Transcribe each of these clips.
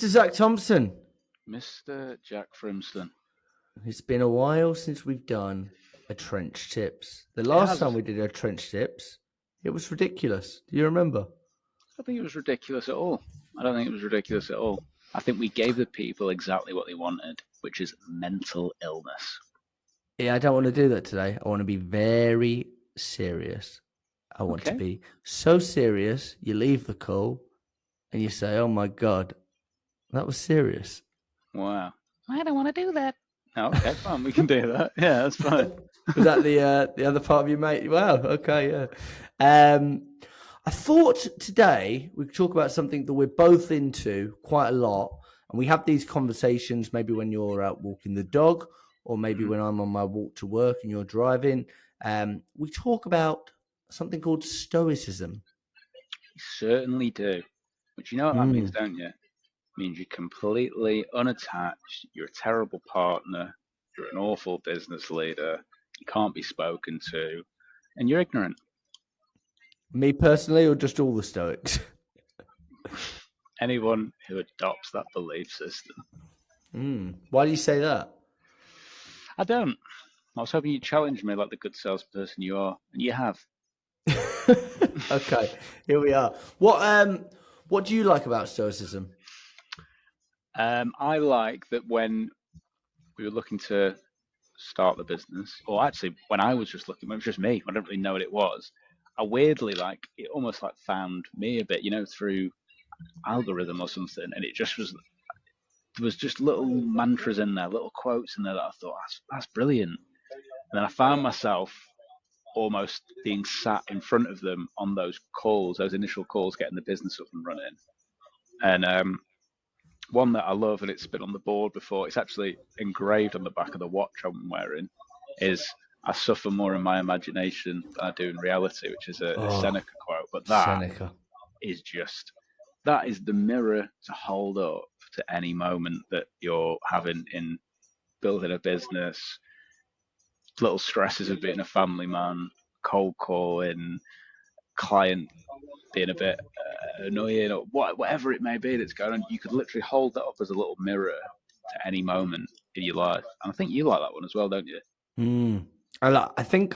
Mr. Zach Thompson. Mr. Jack Frimston. It's been a while since we've done a trench tips. The last time we did a trench tips, it was ridiculous. Do you remember? I don't think it was ridiculous at all. I think we gave the people exactly what they wanted, which is mental illness. Yeah, I don't want to do that today. I want to be very serious. I want to be so serious, you leave the call and you say, oh my God, that was serious. Wow. I don't want to do that. Oh, okay, fine, we can do that. Yeah, that's fine. Was that the other part of your mate? Wow, okay, yeah. I thought today we could talk about something that we're both into quite a lot. And we have these conversations maybe when you're out walking the dog or maybe when I'm on my walk to work and you're driving. We talk about something called Stoicism. You certainly do. But you know what that means, don't you? It means you're completely unattached, you're a terrible partner, you're an awful business leader, you can't be spoken to, and you're ignorant. Me personally, or just all the Stoics? Anyone who adopts that belief system. Why do you say that? I don't. I was hoping you'd challenge me like the good salesperson you are, and you have. Okay, here we are. What do you like about Stoicism? I like that when we were looking to start the business, or actually when I was just looking, when it was just me, I don't really know what it was. I weirdly it almost found me a bit, through algorithm or something, and it just was. There was just little mantras in there, little quotes in there that I thought that's brilliant. And then I found myself almost being sat in front of them on those calls, those initial calls, getting the business up and running. And one that I love, and it's been on the board before, it's actually engraved on the back of the watch I'm wearing, is I suffer more in my imagination than I do in reality, which is a Seneca quote. But that is the mirror to hold up to any moment that you're having in building a business, little stresses of being a family man, cold calling, client being a bit annoying, or whatever it may be that's going on. You could literally hold that up as a little mirror to any moment in your life. And I think you like that one as well, don't you? I think...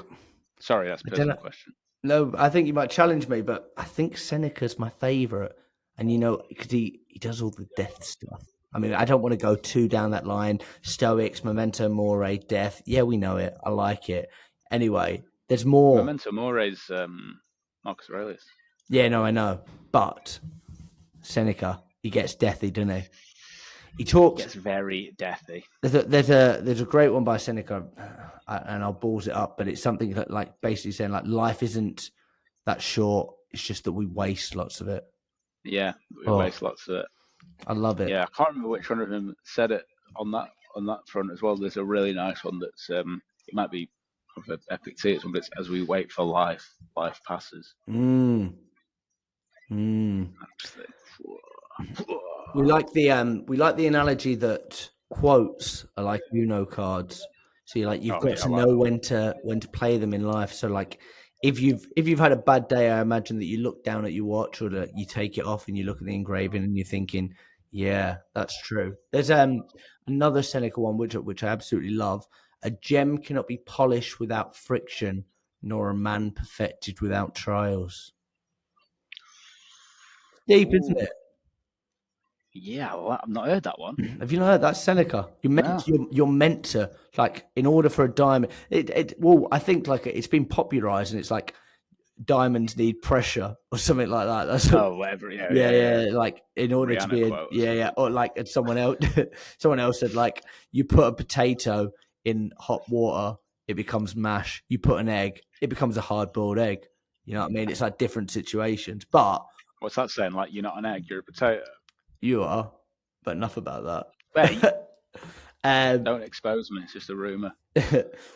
Sorry, that's a personal question. No, I think you might challenge me, but I think Seneca's my favourite. And, because he does all the death stuff. I mean, I don't want to go too down that line. Stoics, memento mori, death. Yeah, we know it. I like it. Anyway, there's more. Memento mori is Marcus Aurelius. Yeah, no, I know. But Seneca, he gets deathy, doesn't he? He talks. He gets very deathy. There's a great one by Seneca, and I'll balls it up, but it's something that basically saying life isn't that short. It's just that we waste lots of it. Yeah, we waste lots of it. I love it. Yeah, I can't remember which one of them said it on that front as well. There's a really nice one that's it might be of Epictetus, but it's as we wait for life, life passes. We like the analogy that quotes are like cards. So you've got to know when to play them in life. So if you've had a bad day, I imagine that you look down at your watch or that you take it off and you look at the engraving and you're thinking, yeah, that's true. There's another Seneca one which I absolutely love. A gem cannot be polished without friction, nor a man perfected without trials. Deep, isn't it? Yeah, well, I've not heard that one. Have you not heard that, Seneca? You're meant to, in order for a diamond. I think it's been popularized, and it's like diamonds need pressure or something like that. That's whatever. Yeah. In order Rihanna to be or someone else said you put a potato in hot water, it becomes mash. You put an egg, it becomes a hard-boiled egg. You know what I mean? It's different situations. But what's that saying? You're not an egg, you're a potato. You are, but enough about that. Wait, don't expose me. It's just a rumor.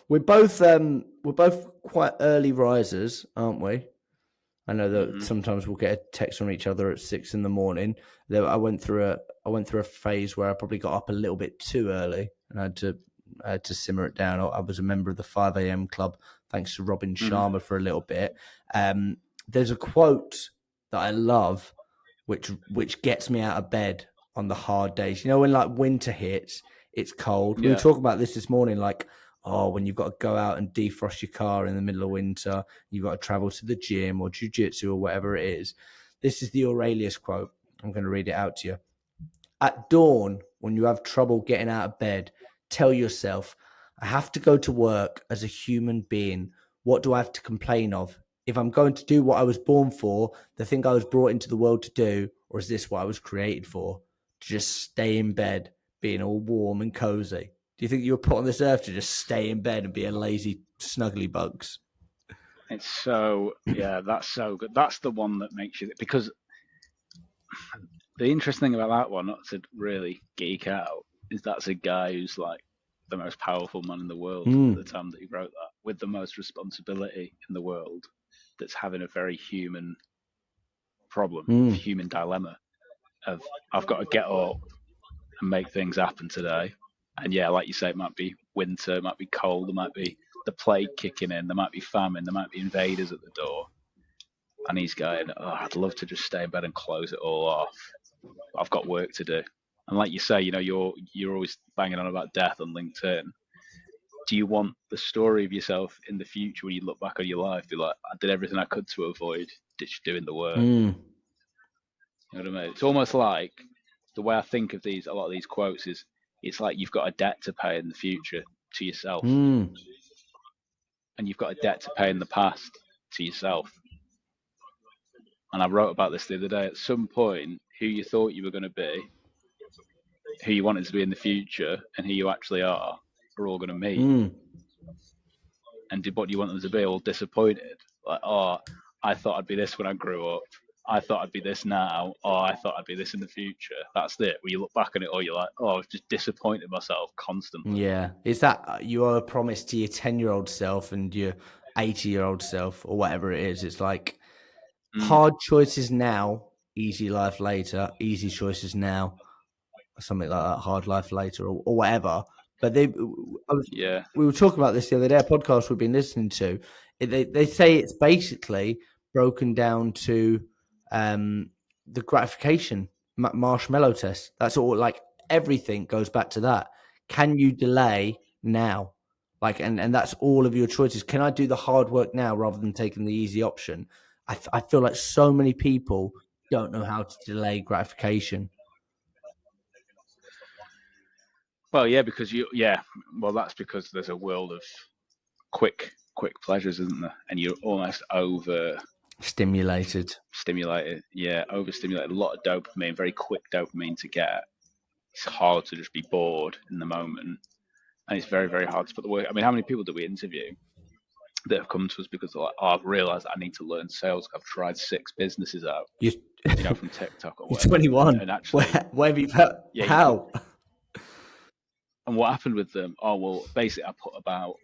We're both quite early risers, aren't we? I know that sometimes we'll get a text from each other at 6 a.m. I went through a phase where I probably got up a little bit too early, and I had to simmer it down. I was a member of the 5 a.m. club, thanks to Robin Sharma for a little bit. There's a quote that I love, which gets me out of bed on the hard days. You know, when like winter hits, it's cold. We were Yeah. talking about this morning, like, oh, when you've got to go out and defrost your car in the middle of winter, you've got to travel to the gym or jiu-jitsu or whatever it is. This is the Aurelius quote. I'm going to read it out to you. At dawn, when you have trouble getting out of bed, tell yourself, I have to go to work as a human being. What do I have to complain of? If I'm going to do what I was born for, the thing I was brought into the world to do, or is this what I was created for? To just stay in bed, being all warm and cozy. Do you think you were put on this earth to just stay in bed and be a lazy snuggly bugs? It's so, yeah, that's so good. That's the one that makes you, because the interesting thing about that one, not to really geek out, is that's a guy who's like the most powerful man in the world at the time that he wrote that, with the most responsibility in the world, that's having a very human problem, human dilemma of I've got to get up and make things happen today. And yeah, like you say, it might be winter, it might be cold, there might be the plague kicking in, there might be famine, there might be invaders at the door. And he's going, oh, I'd love to just stay in bed and close it all off. But I've got work to do. And like you say, you know, you're always banging on about death on LinkedIn. Do you want the story of yourself in the future when you look back on your life, be like, I did everything I could to avoid doing the work? You know what I mean? It's almost like the way I think of a lot of these quotes is it's like you've got a debt to pay in the future to yourself, and you've got a debt to pay in the past to yourself. And I wrote about this the other day. At some point, who you thought you were going to be, who you wanted to be in the future, and who you actually are all going to meet. And what do you want them to be? All disappointed, like, oh, I thought I'd be this when I grew up. I thought I'd be this now. Oh, I thought I'd be this in the future. That's it. When you look back on it, or you're like, oh, I've just disappointed myself constantly. Yeah. Is that you owe a promise to your 10-year-old self and your 80-year-old self or whatever it is? It's like hard choices now, easy life later, easy choices now, something like that, hard life later or whatever. But we were talking about this the other day, a podcast we've been listening to. They say it's basically broken down to the gratification marshmallow test. That's all. Like everything goes back to that. Can you delay now? Like, and that's all of your choices. Can I do the hard work now rather than taking the easy option? I feel like so many people don't know how to delay gratification. Well, yeah, well, that's because there's a world of quick pleasures, isn't there? And you're almost Stimulated. Overstimulated. A lot of dopamine, very quick dopamine to get. It's hard to just be bored in the moment, and it's very, very hard to put the work. I mean, how many people do we interview that have come to us because they're like, oh, I've realised I need to learn sales. I've tried 6 businesses out, from TikTok or whatever. You're 21. And actually, where have you put? Yeah, how? And what happened with them? Oh, well, basically, I put about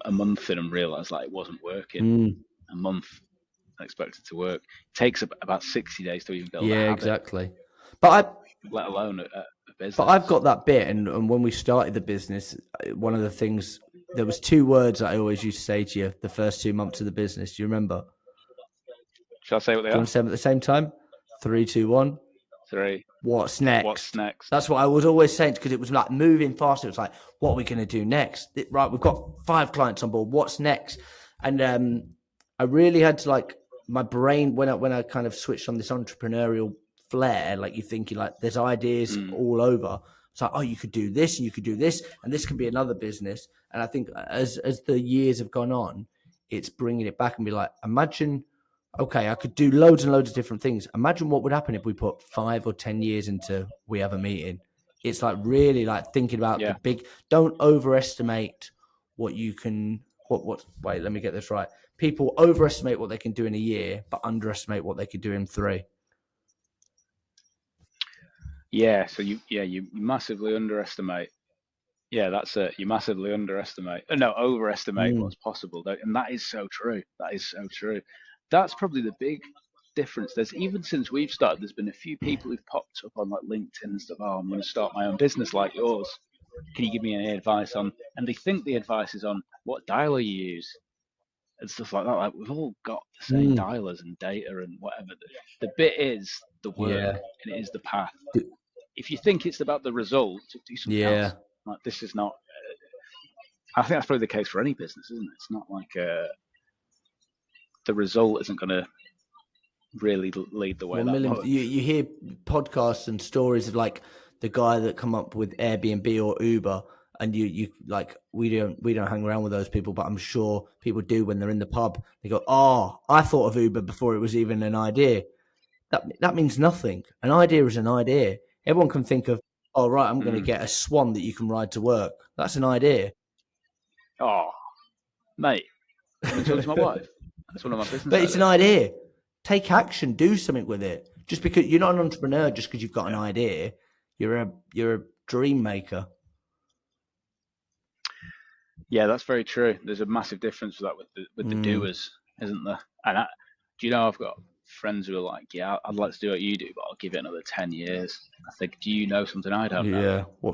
a month in and realised like it wasn't working. A month I expected to work. It takes about 60 days to even build a habit. Yeah, exactly. But let alone a business. But I've got that bit, and when we started the business, one of the things, there was 2 words that I always used to say to you the first 2 months of the business. Do you remember? Shall I say what they are? Do you want to say them at the same time? 3, 2, 1. 3. What's next? What's next? That's what I was always saying, because it was like moving fast. It was like, what are we going to do next? Right, we've got 5 clients on board. What's next? And I really had to, like, my brain, when I kind of switched on this entrepreneurial flair, like you're thinking like there's ideas all over. It's like, oh, you could do this and you could do this, and this can be another business. And I think as the years have gone on, it's bringing it back and be like, imagine, okay, I could do loads and loads of different things. Imagine what would happen if we put 5 or 10 years into we have a meeting. It's like really like thinking about the big, don't overestimate what you can, wait, let me get this right. People overestimate what they can do in a year, but underestimate what they could do in 3. Yeah, so you massively underestimate. Yeah, that's it. You massively overestimate what's possible, and that is so true. That is so true. That's probably the big difference. There's, even since we've started, there's been a few people who've popped up on like LinkedIn and stuff. Oh, I'm going to start my own business like yours. Can you give me any advice on? And they think the advice is on what dialer you use and stuff like that. Like, we've all got the same dialers and data and whatever. The bit is the work, and it is the path. if you think it's about the result, do something else. Like, this is not. I think that's probably the case for any business, isn't it? It's not like the result isn't going to really lead the way that much. You hear podcasts and stories of like the guy that come up with Airbnb or Uber, and you like we don't hang around with those people, but I'm sure people do when they're in the pub. They go, "Oh, I thought of Uber before it was even an idea." That means nothing. An idea is an idea. Everyone can think of, "Oh, right, I'm going to get a swan that you can ride to work." That's an idea. Oh, mate, I've been talking to my wife. That's one of my business But it's an idea. Take action. Do something with it. Just because you're not an entrepreneur, just because you've got an idea, you're a dream maker. Yeah, that's very true. There's a massive difference with that with the doers, isn't there? And do you know, I've got friends who are like, "Yeah, I'd like to do what you do, but I'll give it another 10 years." I think, do you know something I don't know? Yeah.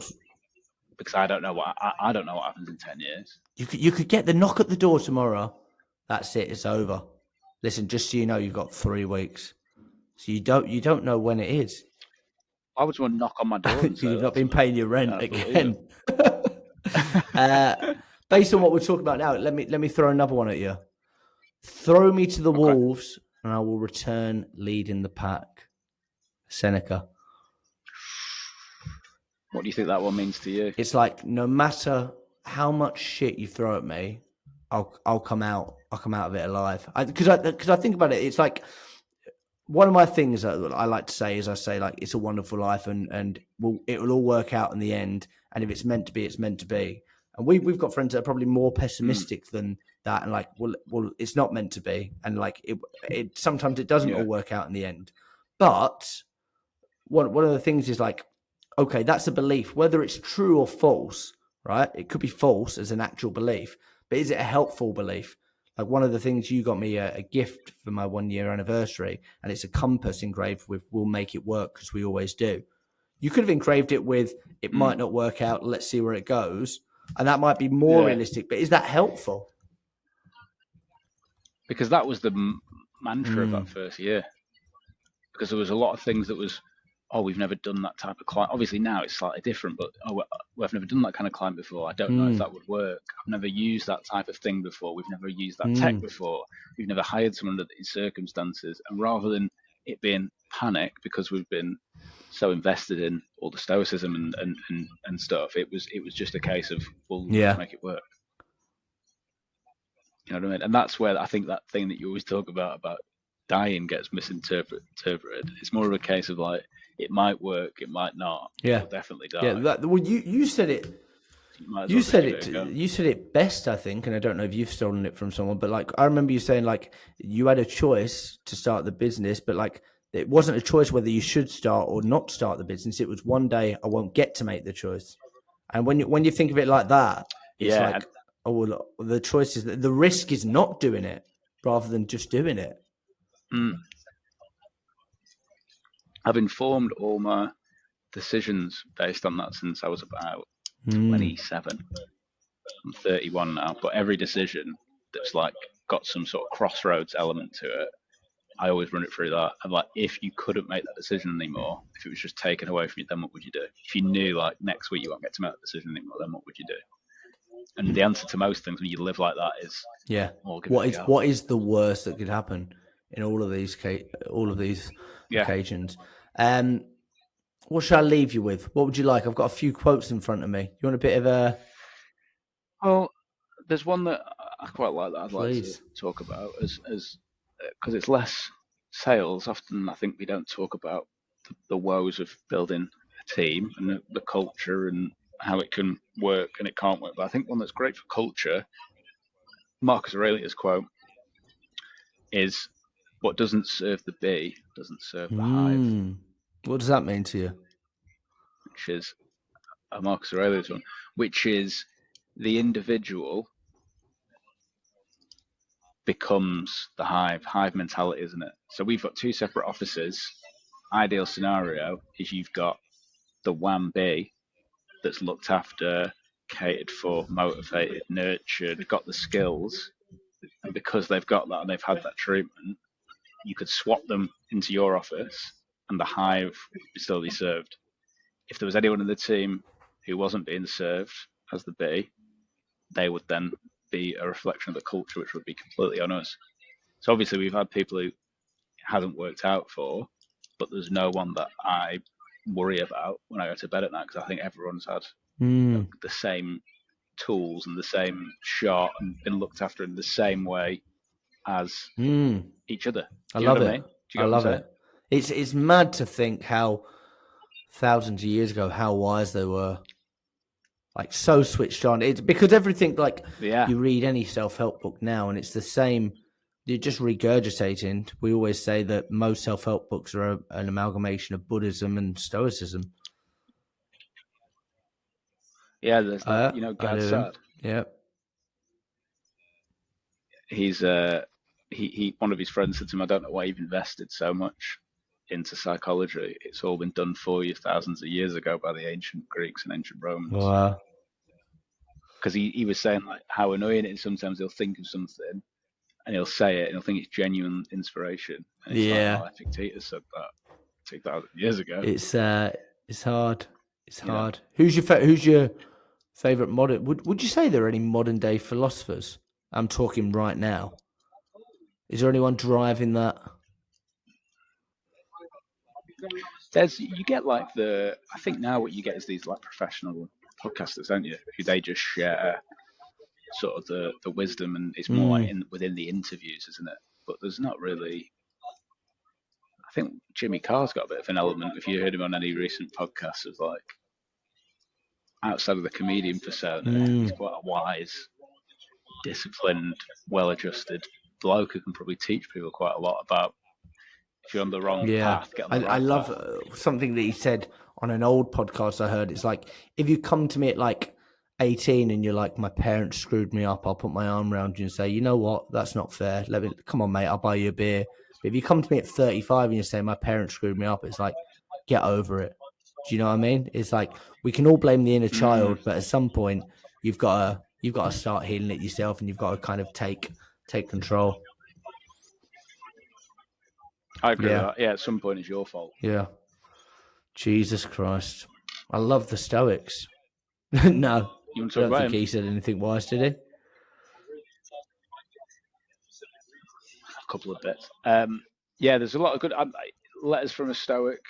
Because I don't know I don't know what happens in 10 years. You could get the knock at the door tomorrow. That's it. It's over. Listen, just so you know, you've got 3 weeks. So you don't know when it is. I would want to knock on my door and say you've not been paying your rent again. Based on what we're talking about now, let me throw another one at you. Throw me to the wolves, and I will return leading the pack. Seneca. What do you think that one means to you? It's like, no matter how much shit you throw at me, I'll come out of it alive. Because I think about it, it's like one of my things that I like to say is, I say, like, it's a wonderful life, and it will all work out in the end. And if it's meant to be, it's meant to be. And we've got friends that are probably more pessimistic than that, and like, well, it's not meant to be, and like it sometimes it doesn't all work out in the end. But one of the things is like, okay, that's a belief, whether it's true or false, right? It could be false as an actual belief, but is it a helpful belief? Like, one of the things, you got me a gift for my 1-year anniversary, and it's a compass engraved with "We'll make it work because we always do." You could have engraved it with "It might not work out, let's see where it goes." And that might be more realistic, but is that helpful? Because that was the mantra of that first year. Because there was a lot of things that was, "Oh, we've never done that type of climb." Obviously now it's slightly different, but we've never done that kind of climb before. I don't know if that would work. I've never used that type of thing before. We've never used that tech before. We've never hired someone under these circumstances. And rather than it being panic because we've been so invested in all the stoicism and stuff, it was just a case of, well, let's make it work. You know what I mean? And that's where I think that thing that you always talk about dying gets misinterpreted. It's more of a case of like, it might work, it might not. Yeah, you'll definitely die. Yeah, well, you said it. You said it best, I think, and I don't know if you've stolen it from someone, but like, I remember you saying, like, you had a choice to start the business, but like, it wasn't a choice whether you should start or not start the business. It was, one day I won't get to make the choice. And when you think of it like that, it's like, oh, well, the choice is, the risk is not doing it rather than just doing it. I've informed all my decisions based on that since I was about 27. I'm 31 now, but every decision that's like got some sort of crossroads element to it, I always run it through that. I'm like, if you couldn't make that decision anymore, if it was just taken away from you, then what would you do? If you knew like next week you won't get to make that decision anymore, then what would you do? And the answer to most things when you live like that is, what is the worst that could happen in all of these occasions? What shall I leave you with? What would you like? I've got a few quotes in front of me. You want a bit of a? Well, there's one that I quite like that I'd like to talk about as because it's less sales. Often I think we don't talk about the woes of building a team and the culture and how it can work and it can't work. But I think one that's great for culture, Marcus Aurelius' quote, is, "What doesn't serve the bee doesn't serve the hive." What does that mean to you? Which is a Marcus Aurelius one, which is the individual becomes the hive mentality, isn't it? So we've got 2 separate offices. Ideal scenario is you've got the one bee that's looked after, catered for, motivated, nurtured, got the skills, and because they've got that and they've had that treatment, you could swap them into your office and the hive would still be served. if there was anyone in the team who wasn't being served as the B, they would then be a reflection of the culture, which would be completely on us. So obviously we've had people who it hasn't worked out for, but there's no one that I worry about when I go to bed at night, because I think everyone's had the same tools and the same shot and been looked after in the same way as each other. I love it. I love it. It's mad to think how thousands of years ago, how wise they were. Like, so switched on. It's because everything, like, you read any self-help book now and it's the same. You're just regurgitating. We always say that most self-help books are an amalgamation of Buddhism and Stoicism. Yeah, there's that. You know, Gad. Yeah. He's he one of his friends said to him, "I don't know why you've invested so much into psychology. It's all been done for you thousands of years ago by the ancient Greeks and ancient Romans." Wow. Because he was saying like how annoying it is sometimes. He'll think of something and he'll say it and he'll think it's genuine inspiration. And it's like, oh, Epictetus said that 2,000 years ago. It's hard. It's hard. Who's your favorite modern? Would you say there are any modern day philosophers? I'm talking right now. Is there anyone driving that? You get like I think now what you get is these like professional podcasters, don't you? Who they just share sort of the wisdom, and it's more like within the interviews, isn't it? But there's not really. I think Jimmy Carr's got a bit of an element. If you heard him on any recent podcasts, of like outside of the comedian persona, he's quite a wise, disciplined, well-adjusted bloke who can probably teach people quite a lot about if you're on the wrong path, get on the right I love path. Something that he said on an old podcast I heard. It's like, if you come to me at like 18 and you're like, my parents screwed me up, I'll put my arm around you and say, you know what, that's not fair. Come on, mate, I'll buy you a beer. But if you come to me at 35 and you say, my parents screwed me up, it's like, get over it. Do you know what I mean? It's like, we can all blame the inner child, but at some point you've got to start healing it yourself, and you've got to kind of take control. I agree with that. Yeah, at some point it's your fault. Yeah. Jesus Christ. I love the Stoics. No, I don't think he said anything wise, did he? A couple of bits. Yeah, there's a lot of good letters from a Stoic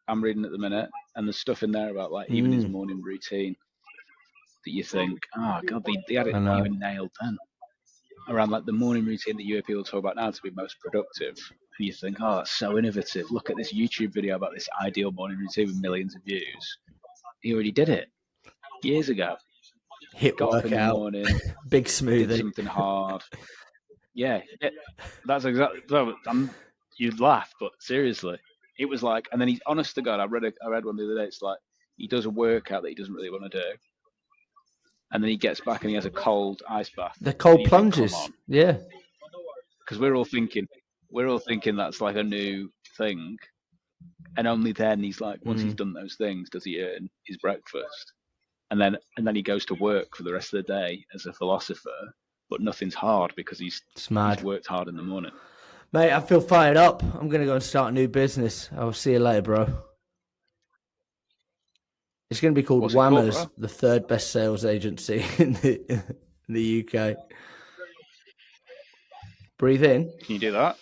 I'm reading at the minute, and there's stuff in there about like even his morning routine that you think, oh God, they had it even nailed then. Around like the morning routine that you hear people talk about now to be most productive. And you think, oh, that's so innovative. Look at this YouTube video about this ideal morning routine with millions of views. He already did it years ago. Got up in the morning, big smoothie, did something hard. Yeah, that's exactly. You'd laugh, but seriously, it was like. And then he's honest to God. I read one the other day. It's like he does a workout that he doesn't really want to do, and then he gets back and he has a cold ice bath. The cold plunges. Yeah. Because we're all thinking that's like a new thing, and only then he's like, once he's done those things, does he earn his breakfast, and then he goes to work for the rest of the day as a philosopher, but nothing's hard because he's worked hard in the morning. Mate, I feel fired up. I'm gonna go and start a new business. I'll see you later, bro. It's going to be called Whammers, the third best sales agency in the UK. Breathe in. Can you do that?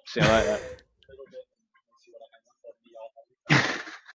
See you later.